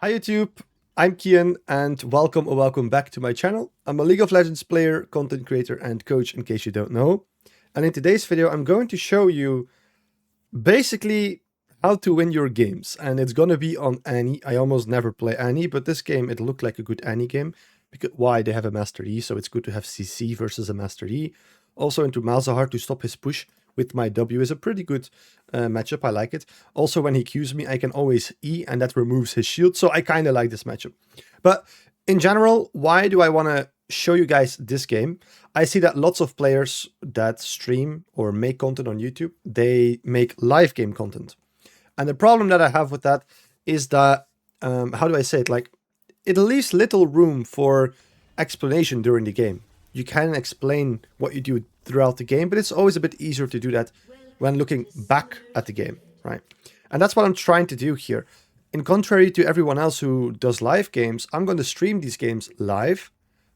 Hi YouTube, I'm Kian and welcome back to my channel. I'm a League of Legends player, content creator and coach in case you don't know. And in today's video I'm going to show you basically how to win your games. And it's gonna be on Annie. I almost never play Annie, but this game it looked like a good Annie game. Because why? They have a Master E, so it's good to have CC versus a Master E. Also into Malzahar to stop his push with my W is a pretty good matchup. I like it. Also, when he Qs me, I can always E, and that removes his shield. So I kind of like this matchup. But in general, why do I want to show you guys this game? I see that lots of players that stream or make content on YouTube, they make live game content. And the problem that I have with that is that, how do I say it? Like, it leaves little room for explanation during the game. You can explain what you do throughout the game, but it's always a bit easier to do that when looking back at the game, right? And that's what I'm trying to do here. In contrary to everyone else who does live games, I'm going to stream these games live,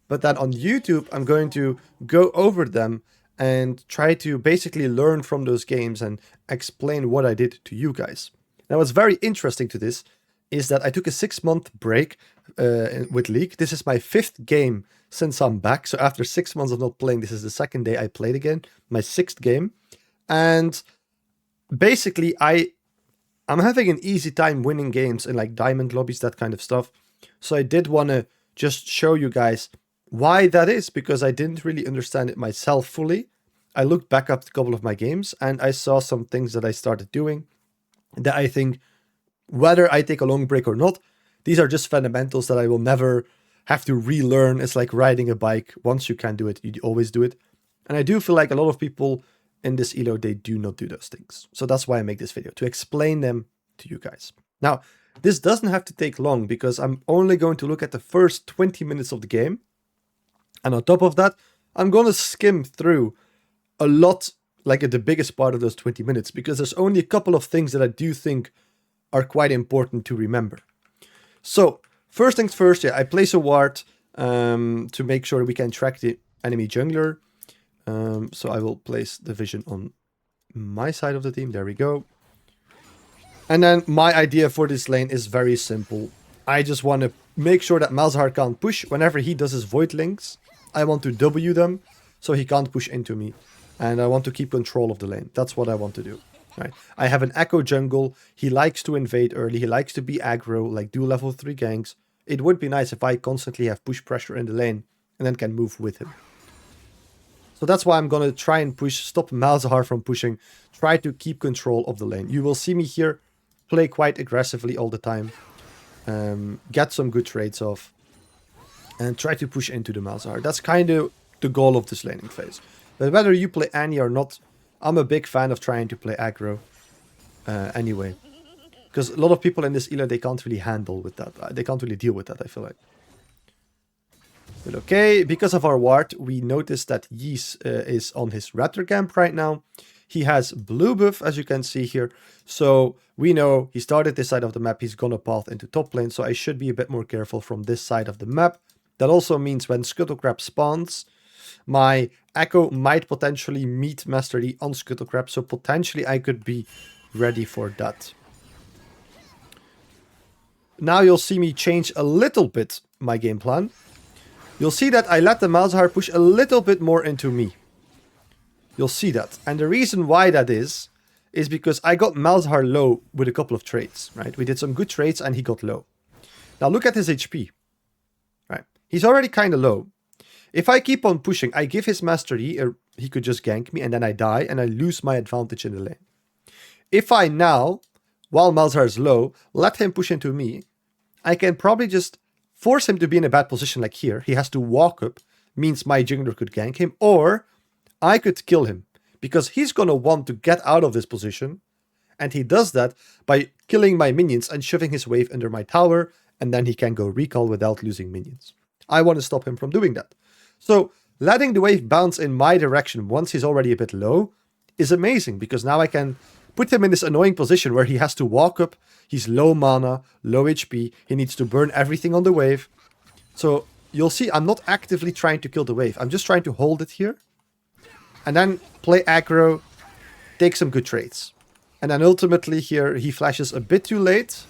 but then on YouTube, I'm going to go over them and try to basically learn from those games and explain what I did to you guys. Now, what's very interesting to this is that I took a 6-month break with League. This is my 5th game since I'm back. So after 6 months of not playing, this is the 2nd day I played again, my 6th game. And basically, I'm having an easy time winning games in like diamond lobbies, that kind of stuff. So I did want to just show you guys why that is, because I didn't really understand it myself fully. I looked back up a couple of my games and I saw some things that I started doing that I think, whether I take a long break or not, these are just fundamentals that I will never have to relearn. It's like riding a bike. Once you can do it, you always do it. And I do feel like a lot of people in this elo, they do not do those things. So that's why I make this video, to explain them to you guys. Now, this doesn't have to take long because I'm only going to look at the first 20 minutes of the game. And on top of that, I'm going to skim through a lot, like at the biggest part of those 20 minutes, because there's only a couple of things that I do think are quite important to remember. So, first things first, yeah, I place a ward to make sure we can track the enemy jungler. So I will place the vision on my side of the team. There we go. And then my idea for this lane is very simple. I just want to make sure that Malzahar can't push. Whenever he does his void links, I want to W them so he can't push into me. And I want to keep control of the lane. That's what I want to do. Right. I have an Echo jungle. He likes to invade early. He likes to be aggro, like do level 3 ganks. It would be nice if I constantly have push pressure in the lane and then can move with him. So that's why I'm going to try and push, stop Malzahar from pushing, try to keep control of the lane. You will see me here play quite aggressively all the time, get some good trades off, and try to push into the Malzahar. That's kind of the goal of this laning phase. But whether you play Annie or not, I'm a big fan of trying to play aggro anyway. Because a lot of people in this elo, they can't really handle with that. They can't really deal with that, I feel like. But okay, because of our ward, we notice that Yeez is on his raptor camp right now. He has blue buff, as you can see here. So we know he started this side of the map. He's gonna path into top lane. So I should be a bit more careful from this side of the map. That also means when Scuttlecrab spawns, my Echo might potentially meet Master E on Scuttlecrab, so potentially I could be ready for that. Now you'll see me change a little bit my game plan. You'll see that I let the Malzahar push a little bit more into me. You'll see that. And the reason why that is because I got Malzahar low with a couple of trades, right? We did some good trades and he got low. Now look at his HP, right? He's already kind of low. If I keep on pushing, I give his Master E, he could just gank me, and then I die, and I lose my advantage in the lane. If I now, while Malzahar is low, let him push into me, I can probably just force him to be in a bad position like here. He has to walk up, means my jungler could gank him, or I could kill him, because he's going to want to get out of this position, and he does that by killing my minions and shoving his wave under my tower, and then he can go recall without losing minions. I want to stop him from doing that. So letting the wave bounce in my direction once he's already a bit low is amazing, because now I can put him in this annoying position where he has to walk up, he's low mana, low HP, he needs to burn everything on the wave. So you'll see I'm not actively trying to kill the wave, I'm just trying to hold it here, and then play aggro, take some good trades. And then ultimately here he flashes a bit too late,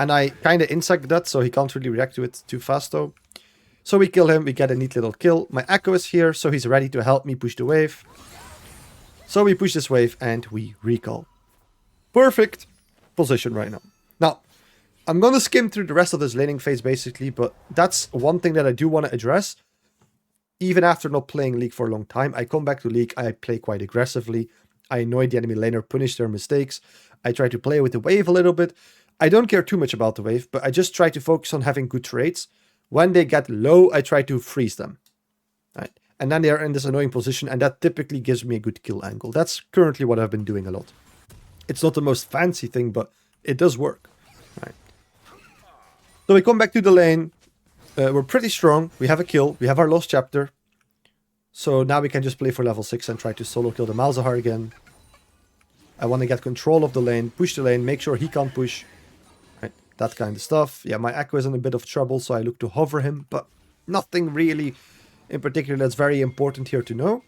And I kind of insect that, so he can't really react to it too fast though. So we kill him, we get a neat little kill. My Echo is here, so he's ready to help me push the wave. So we push this wave and we recall. Perfect position right now. Now, I'm going to skim through the rest of this laning phase basically, but that's one thing that I do want to address. Even after not playing League for a long time, I come back to League, I play quite aggressively. I annoy the enemy laner, punish their mistakes. I try to play with the wave a little bit. I don't care too much about the wave, but I just try to focus on having good trades. When they get low, I try to freeze them. Right? And then they are in this annoying position, and that typically gives me a good kill angle. That's currently what I've been doing a lot. It's not the most fancy thing, but it does work. Right? So we come back to the lane. We're pretty strong. We have a kill. We have our lost chapter. So now we can just play for level 6 and try to solo kill the Malzahar again. I want to get control of the lane, push the lane, make sure he can't push. Right, that kind of stuff. Yeah, my Echo is in a bit of trouble, so I look to hover him, but nothing really in particular that's very important here to know.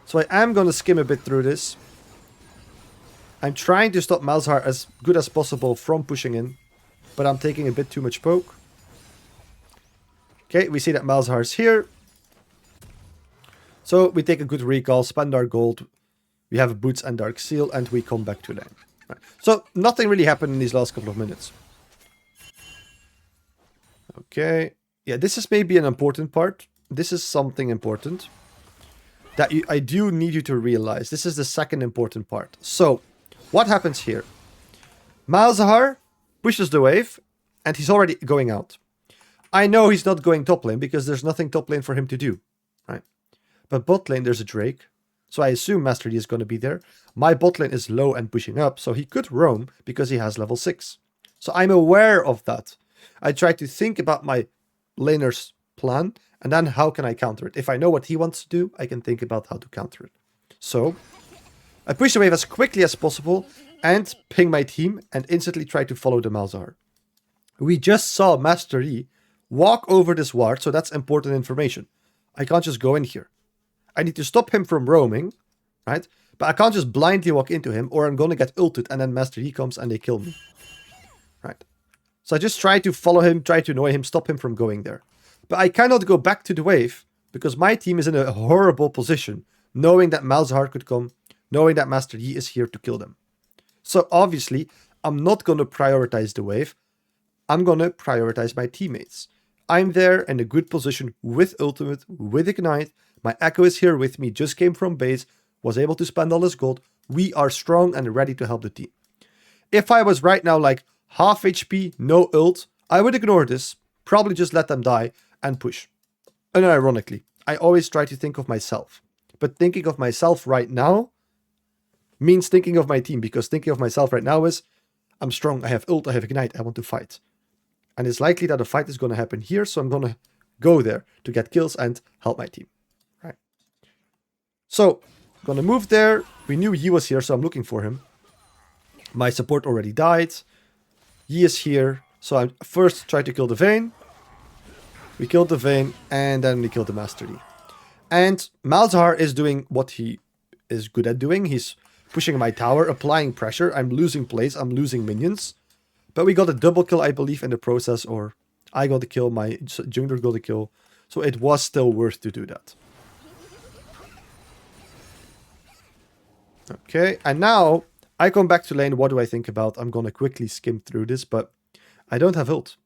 So I am going to skim a bit through this. I'm trying to stop Malzahar as good as possible from pushing in, but I'm taking a bit too much poke. Okay, we see that Malzahar is here. So we take a good recall, spend our gold. We have Boots and Dark Seal, and we come back to lane. Right. So nothing really happened in these last couple of minutes. Okay. Yeah, this is maybe an important part. This is something important that I do need you to realize. This is the second important part. So, what happens here? Malzahar pushes the wave, and he's already going out. I know he's not going top lane, because there's nothing top lane for him to do. Right? But bot lane, there's a Drake. So I assume Master Yi is going to be there. My bot lane is low and pushing up, so he could roam because he has level 6. So I'm aware of that. I try to think about my laner's plan, and then how can I counter it? If I know what he wants to do, I can think about how to counter it. So I push the wave as quickly as possible and ping my team and instantly try to follow the Malzahar. We just saw Master Yi walk over this ward, so that's important information. I can't just go in here. I need to stop him from roaming, right? But I can't just blindly walk into him, or I'm going to get ulted and then Master Yi comes and they kill me. Right? So I just try to follow him, try to annoy him, stop him from going there. But I cannot go back to the wave because my team is in a horrible position, knowing that Malzahar could come, knowing that Master Yi is here to kill them. So obviously, I'm not going to prioritize the wave. I'm going to prioritize my teammates. I'm there in a good position with ultimate, with ignite. My Echo is here with me, just came from base, was able to spend all his gold. We are strong and ready to help the team. If I was right now like half HP, no ult, I would ignore this, probably just let them die and push. Unironically, I always try to think of myself. But thinking of myself right now means thinking of my team, because thinking of myself right now is, I'm strong, I have ult, I have ignite, I want to fight. And it's likely that a fight is going to happen here, so I'm going to go there to get kills and help my team. Right. So, I'm going to move there. We knew Yi was here, so I'm looking for him. My support already died. Yi is here, so I first try to kill the Vayne. We killed the Vayne, and then we killed the Master Yi. And Malzahar is doing what he is good at doing. He's pushing my tower, applying pressure. I'm losing plays, I'm losing minions. But we got a double kill, I believe, in the process, or I got a kill, my jungler got a kill. So it was still worth to do that. Okay, and now I come back to lane. What do I think about? I'm going to quickly skim through this, but I don't have ult.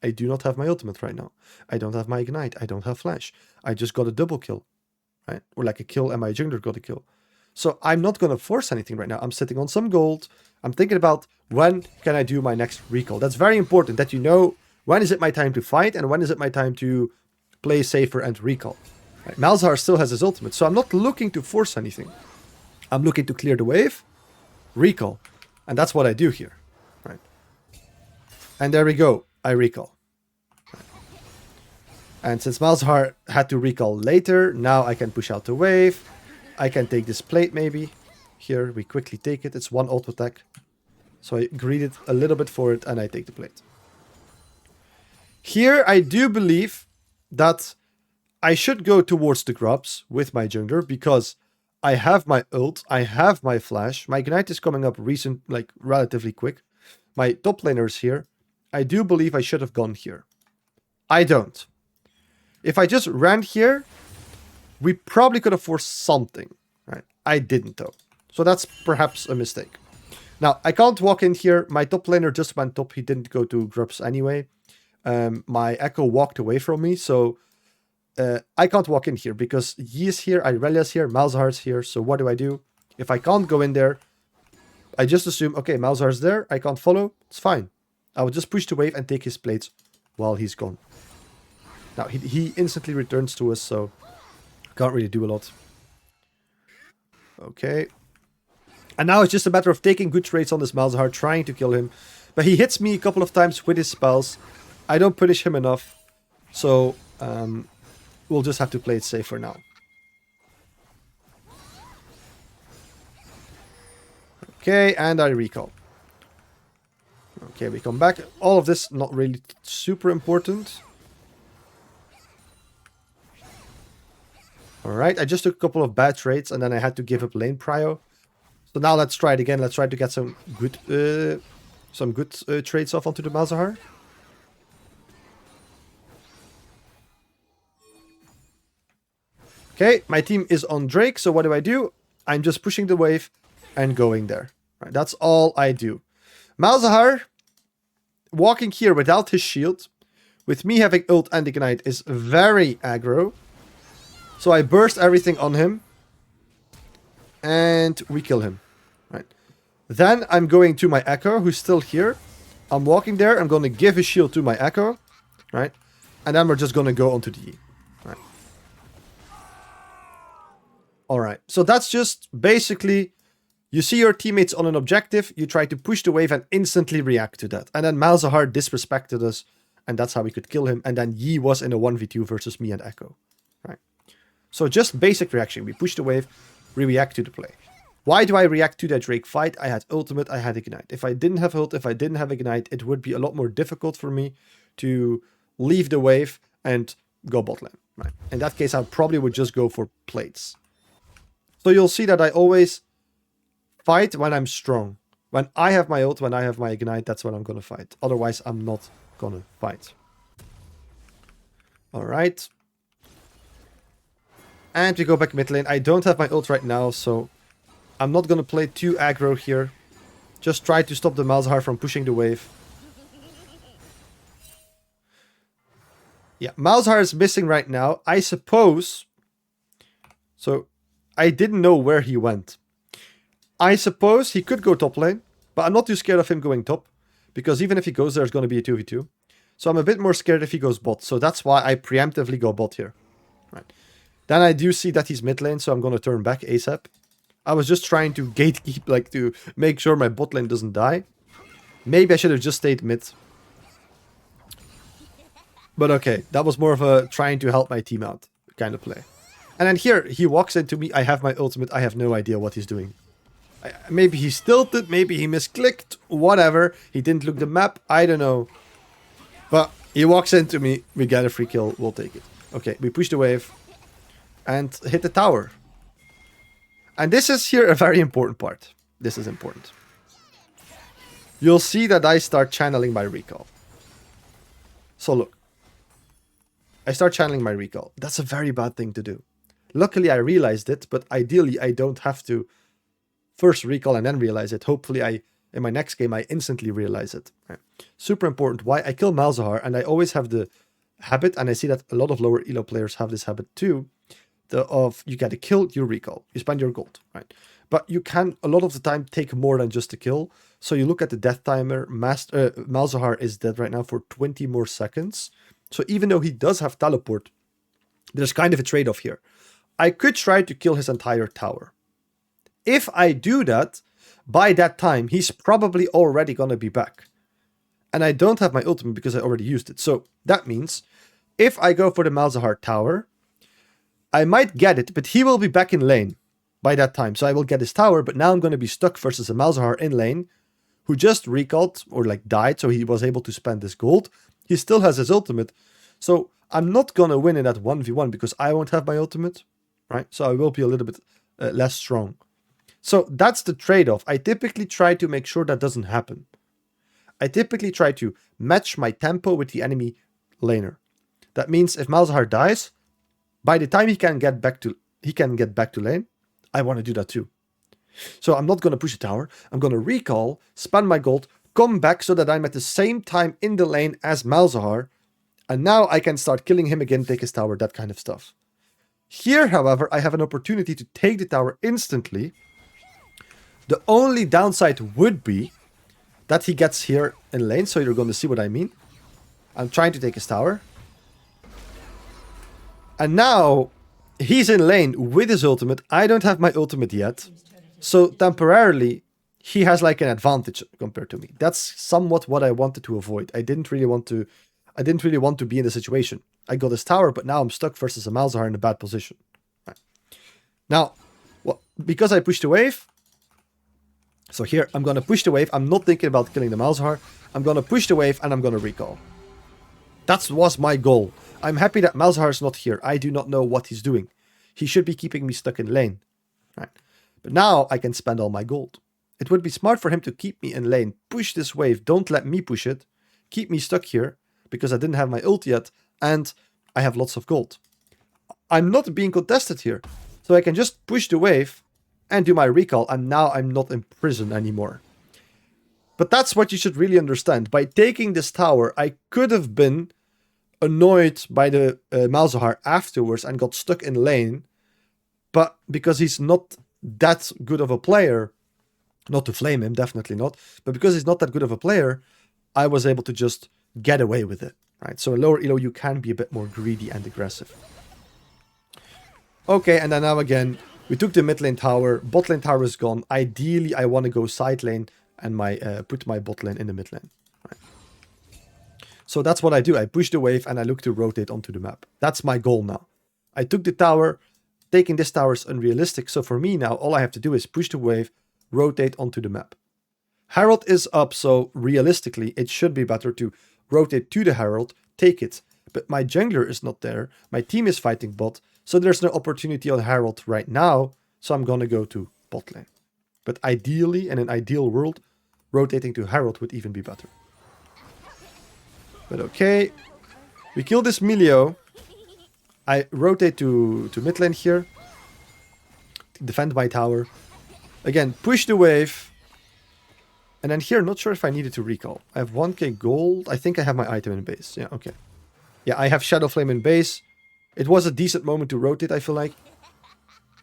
I do not have my ultimate right now. I don't have my ignite. I don't have flash. I just got a double kill, right? Or like a kill and my jungler got a kill. So I'm not going to force anything right now. I'm sitting on some gold. I'm thinking about when can I do my next recall. That's very important that you know when is it my time to fight and when is it my time to play safer and recall. Right? Malzahar still has his ultimate, so I'm not looking to force anything. I'm looking to clear the wave, recall. And that's what I do here. Right? And there we go. I recall. Right? And since Malzahar had to recall later, now I can push out the wave. I can take this plate maybe. Here, we quickly take it. It's one auto attack. So I greeded a little bit for it and I take the plate. Here, I do believe that I should go towards the grubs with my jungler because I have my ult, I have my flash. My ignite is coming up relatively quick. My top laner is here. I do believe I should have gone here. I don't. If I just ran here, we probably could have forced something. Right? I didn't though. So that's perhaps a mistake. Now, I can't walk in here. My top laner just went top. He didn't go to Grubs anyway. My Echo walked away from me, so I can't walk in here because Yi is here, Irelia's here, Malzahar's here. So what do? If I can't go in there, I just assume, okay, Malzahar's there. I can't follow. It's fine. I will just push the wave and take his plates while he's gone. Now, he instantly returns to us, so can't really do a lot. Okay. And now it's just a matter of taking good trades on this Malzahar, trying to kill him. But he hits me a couple of times with his spells. I don't punish him enough. So, we'll just have to play it safe for now. Okay, and I recall. Okay, we come back. All of this not really super important. Alright, I just took a couple of bad trades and then I had to give up lane prio. So now let's try it again. Let's try to get some good trades off onto the Malzahar. Okay, my team is on Drake, so what do? I'm just pushing the wave and going there. Right, that's all I do. Malzahar, walking here without his shield, with me having ult and ignite, is very aggro. So I burst everything on him. And we kill him. Right. Then I'm going to my Echo, who's still here. I'm walking there. I'm going to give his shield to my Echo. Right. And then we're just going to go onto the E. Right. Alright. So that's just basically... You see your teammates on an objective. You try to push the wave and instantly react to that. And then Malzahar disrespected us. And that's how we could kill him. And then Yi was in a 1v2 versus me and Echo. Right. So just basic reaction. We push the wave. We react to the play. Why do I react to that Drake fight? I had ultimate, I had ignite. If I didn't have ult, if I didn't have ignite, it would be a lot more difficult for me to leave the wave and go bot lane. Right? In that case, I probably would just go for plates. So you'll see that I always fight when I'm strong. When I have my ult, when I have my ignite, that's when I'm going to fight. Otherwise, I'm not going to fight. Alright. And we go back mid lane. I don't have my ult right now, so I'm not going to play too aggro here. Just try to stop the Malzahar from pushing the wave. Yeah, Malzahar is missing right now. I suppose... So, I didn't know where he went. I suppose he could go top lane, but I'm not too scared of him going top. Because even if he goes there, it's going to be a 2v2. So I'm a bit more scared if he goes bot. So that's why I preemptively go bot here. Right. Then I do see that he's mid lane, so I'm going to turn back ASAP. I was just trying to gatekeep, like to make sure my bot lane doesn't die. Maybe I should have just stayed mid. But okay, that was more of a trying to help my team out kind of play. And then here, he walks into me, I have my ultimate, I have no idea what he's doing. Maybe he tilted, maybe he misclicked, whatever. He didn't look the map, I don't know. But he walks into me, we get a free kill, we'll take it. Okay, we push the wave. And hit the tower. And this is here a very important part. This is important. You'll see that I start channeling my recall. So look. I start channeling my recall. That's a very bad thing to do. Luckily I realized it, but ideally I don't have to first recall and then realize it. Hopefully in my next game I instantly realize it. Right. Super important. Why? I kill Malzahar and I always have the habit, and I see that a lot of lower elo players have this habit too. Of you get a kill, you recall, you spend your gold, right? But you can a lot of the time take more than just a kill. So you look at the death timer. Malzahar is dead right now for 20 more seconds. So even though he does have teleport, there's kind of a trade-off here. I could try to kill his entire tower. If I do that, by that time he's probably already gonna be back, and I don't have my ultimate because I already used it. So that means if I go for the Malzahar tower, I might get it, but he will be back in lane by that time. So I will get his tower, but now I'm going to be stuck versus a Malzahar in lane who just recalled or like died, so he was able to spend his gold. He still has his ultimate. So I'm not going to win in that 1v1 because I won't have my ultimate, right? So I will be a little bit less strong. So that's the trade-off. I typically try to make sure that doesn't happen. I typically try to match my tempo with the enemy laner. That means if Malzahar dies, by the time he can get back to lane, I want to do that too. So I'm not going to push a tower. I'm going to recall, spend my gold, come back so that I'm at the same time in the lane as Malzahar. And now I can start killing him again, take his tower, that kind of stuff. Here, however, I have an opportunity to take the tower instantly. The only downside would be that he gets here in lane, so you're going to see what I mean. I'm trying to take his tower. And now he's in lane with his ultimate. I don't have my ultimate yet. So temporarily, he has like an advantage compared to me. That's somewhat what I wanted to avoid. I didn't really want to be in the situation. I got his tower, but now I'm stuck versus a Malzahar in a bad position. Right. Now, because I pushed the wave, so here I'm going to push the wave. I'm not thinking about killing the Malzahar. I'm going to push the wave and I'm going to recall. That was my goal. I'm happy that Malzahar is not here. I do not know what he's doing. He should be keeping me stuck in lane. Right. But now I can spend all my gold. It would be smart for him to keep me in lane. Push this wave. Don't let me push it. Keep me stuck here because I didn't have my ult yet. And I have lots of gold. I'm not being contested here. So I can just push the wave and do my recall. And now I'm not in prison anymore. But that's what you should really understand. By taking this tower, I could have been annoyed by the Malzahar afterwards and got stuck in lane. But because he's not that good of a player, not to flame him, definitely not. But because he's not that good of a player, I was able to just get away with it. Right, so in lower elo, you can be a bit more greedy and aggressive. Okay, and then now again, we took the mid lane tower. Bot lane tower is gone. Ideally, I want to go side lane and put my bot lane in the mid lane. Right. So that's what I do. I push the wave and I look to rotate onto the map. That's my goal now. I took the tower. Taking this tower is unrealistic. So for me now, all I have to do is push the wave, rotate onto the map. Herald is up, so realistically, it should be better to rotate to the Herald, take it. But my jungler is not there. My team is fighting bot, so there's no opportunity on Herald right now. So I'm gonna go to bot lane. But ideally, in an ideal world, rotating to Herald would even be better. But okay, we kill this Milio. I rotate to mid lane here. Defend my tower. Again, push the wave. And then here, not sure if I needed to recall. I have 1k gold. I think I have my item in base. Yeah, okay. Yeah, I have Shadow Flame in base. It was a decent moment to rotate, I feel like.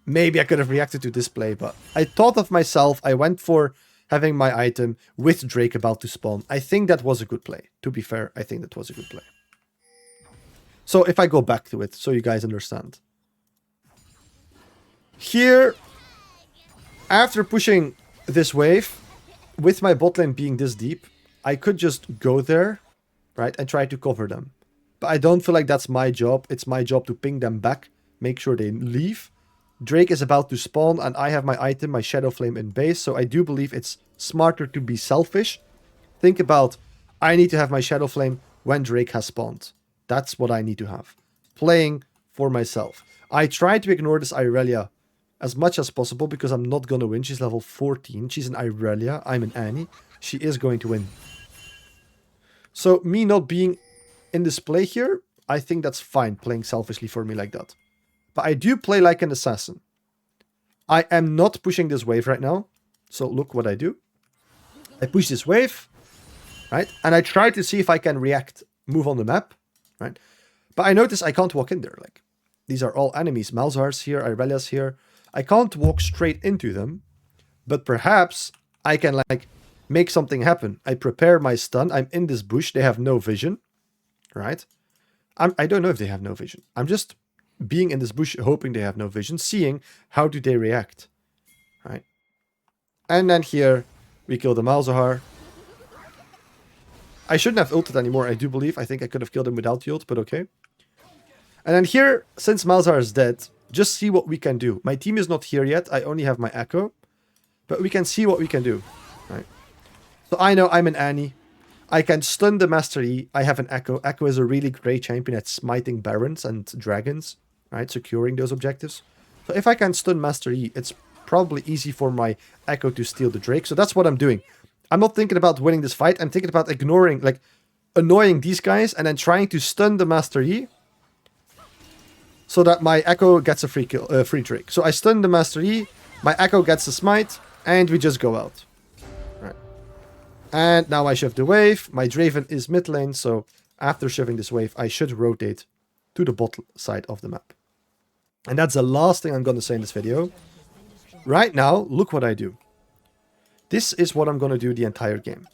Maybe I could have reacted to this play, but I thought of myself. I went for having my item with Drake about to spawn. I think that was a good play. To be fair, I think that was a good play. So if I go back to it, so you guys understand. Here, after pushing this wave, with my bot lane being this deep, I could just go there, right, and try to cover them. But I don't feel like that's my job. It's my job to ping them back, make sure they leave. Drake is about to spawn, and I have my item, my Shadow Flame in base, so I do believe it's smarter to be selfish. Think about, I need to have my Shadow Flame when Drake has spawned. That's what I need to have. Playing for myself. I try to ignore this Irelia as much as possible because I'm not going to win. She's level 14. She's an Irelia. I'm an Annie. She is going to win. So me not being in this play here, I think that's fine playing selfishly for me like that. But I do play like an assassin. I am not pushing this wave right now. So look what I do. I push this wave, right? And I try to see if I can react, move on the map, right? But I notice I can't walk in there. Like, these are all enemies. Malzahar's here, Irelia's here. I can't walk straight into them, but perhaps I can like make something happen. I prepare my stun. I'm in this bush. They have no vision, right? I don't know if they have no vision. I'm just being in this bush, hoping they have no vision, seeing how do they react, right? And then here we kill the Malzahar. I shouldn't have ulted anymore, I do believe. I think I could have killed him without the ult, but okay. And then here, since Malzahar is dead, just see what we can do. My team is not here yet. I only have my Echo. But we can see what we can do. Right. So I know I'm an Annie. I can stun the Master Yi. I have an Echo. Echo is a really great champion at smiting Barons and Dragons. Right, securing those objectives. So if I can stun Master Yi, it's probably easy for my Echo to steal the Drake. So that's what I'm doing. I'm not thinking about winning this fight. I'm thinking about ignoring, like, annoying these guys and then trying to stun the Master Yi so that my Echo gets a free kill, free trick. So I stun the Master Yi, my Echo gets a smite, and we just go out. Right. And now I shift the wave. My Draven is mid lane, so after shifting this wave, I should rotate to the bottom side of the map. And that's the last thing I'm going to say in this video. Right now, look what I do. This is what I'm going to do the entire game.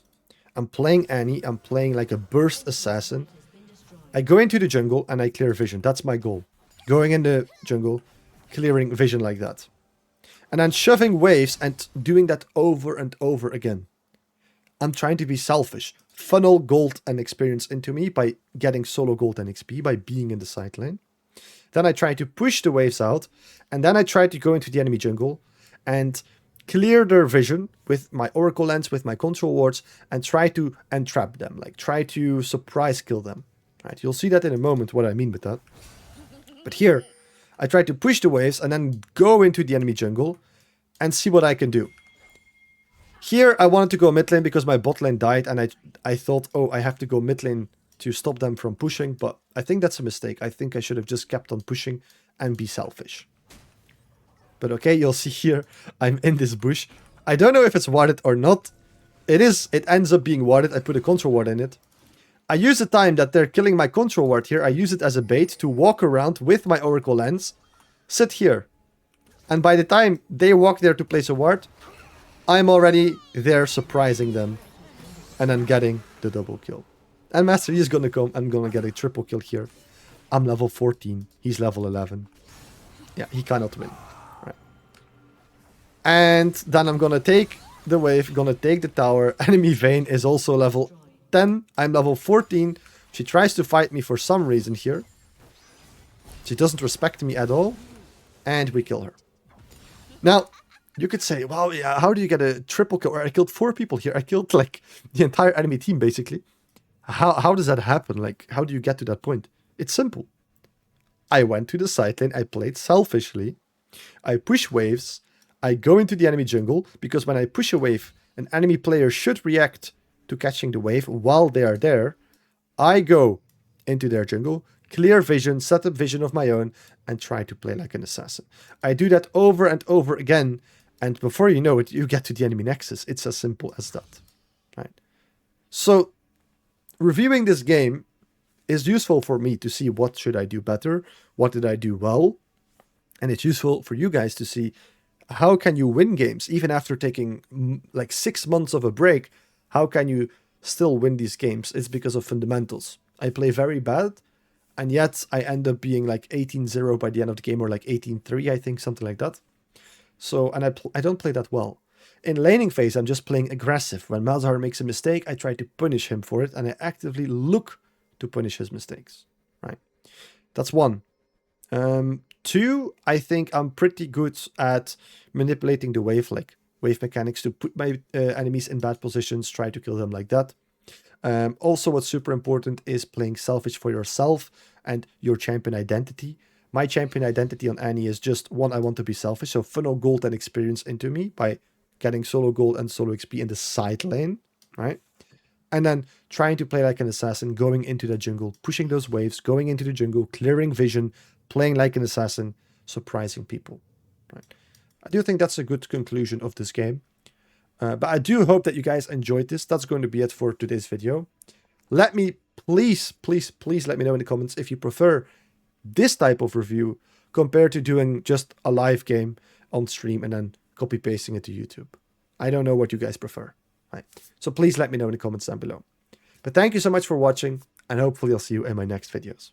I'm playing Annie. I'm playing like a burst assassin. I go into the jungle and I clear vision. That's my goal. Going in the jungle, clearing vision like that. And then shoving waves and doing that over and over again. I'm trying to be selfish. Funnel gold and experience into me by getting solo gold and XP by being in the side lane. Then I try to push the waves out. And then I try to go into the enemy jungle and clear their vision with my Oracle Lens, with my control wards, and try to entrap them. Like, try to surprise kill them. Right? You'll see that in a moment what I mean with that. But here, I try to push the waves and then go into the enemy jungle and see what I can do. Here, I wanted to go mid lane because my bot lane died, and I thought, oh, I have to go mid lane to stop them from pushing, but I think that's a mistake. I think I should have just kept on pushing and be selfish. But okay, you'll see here, I'm in this bush. I don't know if it's warded or not. It is. It ends up being warded. I put a control ward in it. I use the time that they're killing my control ward here. I use it as a bait to walk around with my Oracle Lens. Sit here. And by the time they walk there to place a ward, I'm already there surprising them. And then getting the double kill. And Master Yi is going to come. I'm going to get a triple kill here. I'm level 14. He's level 11. Yeah, he cannot win. And then I'm gonna take the wave, gonna take the tower. Enemy Vayne is also level 10. I'm level 14. She tries to fight me for some reason here. She doesn't respect me at all. And we kill her. Now, you could say, well, yeah, how do you get a triple kill? I killed 4 people here. I killed like the entire enemy team basically. How does that happen? Like, how do you get to that point? It's simple. I went to the side lane. I played selfishly. I push waves. I go into the enemy jungle, because when I push a wave, an enemy player should react to catching the wave while they are there. I go into their jungle, clear vision, set up vision of my own, and try to play like an assassin. I do that over and over again, and before you know it, you get to the enemy nexus. It's as simple as that. Right? So, reviewing this game is useful for me to see what should I do better, what did I do well, and it's useful for you guys to see how can you win games even after taking like 6 months of a break. How can you still win these games? It's because of fundamentals. I play very bad, and yet I end up being like 18-0 by the end of the game, or like 18-3, I think, something like that. So, and I don't play that well. In laning phase, I'm just playing aggressive. When Malzahar makes a mistake, I try to punish him for it, and I actively look to punish his mistakes. Right? That's 1. 2, I think I'm pretty good at manipulating the wave, like wave mechanics, to put my enemies in bad positions, try to kill them like that. Also, what's super important is playing selfish for yourself and your champion identity. My champion identity on Annie is just, 1, I want to be selfish, so funnel gold and experience into me by getting solo gold and solo XP in the side lane, right? And then trying to play like an assassin, going into the jungle, pushing those waves, going into the jungle, clearing vision, playing like an assassin, surprising people. Right? I do think that's a good conclusion of this game. But I do hope that you guys enjoyed this. That's going to be it for today's video. Let me, please let me know in the comments if you prefer this type of review compared to doing just a live game on stream and then copy pasting it to YouTube. I don't know what you guys prefer. Right? So please let me know in the comments down below. But thank you so much for watching, and hopefully I'll see you in my next videos.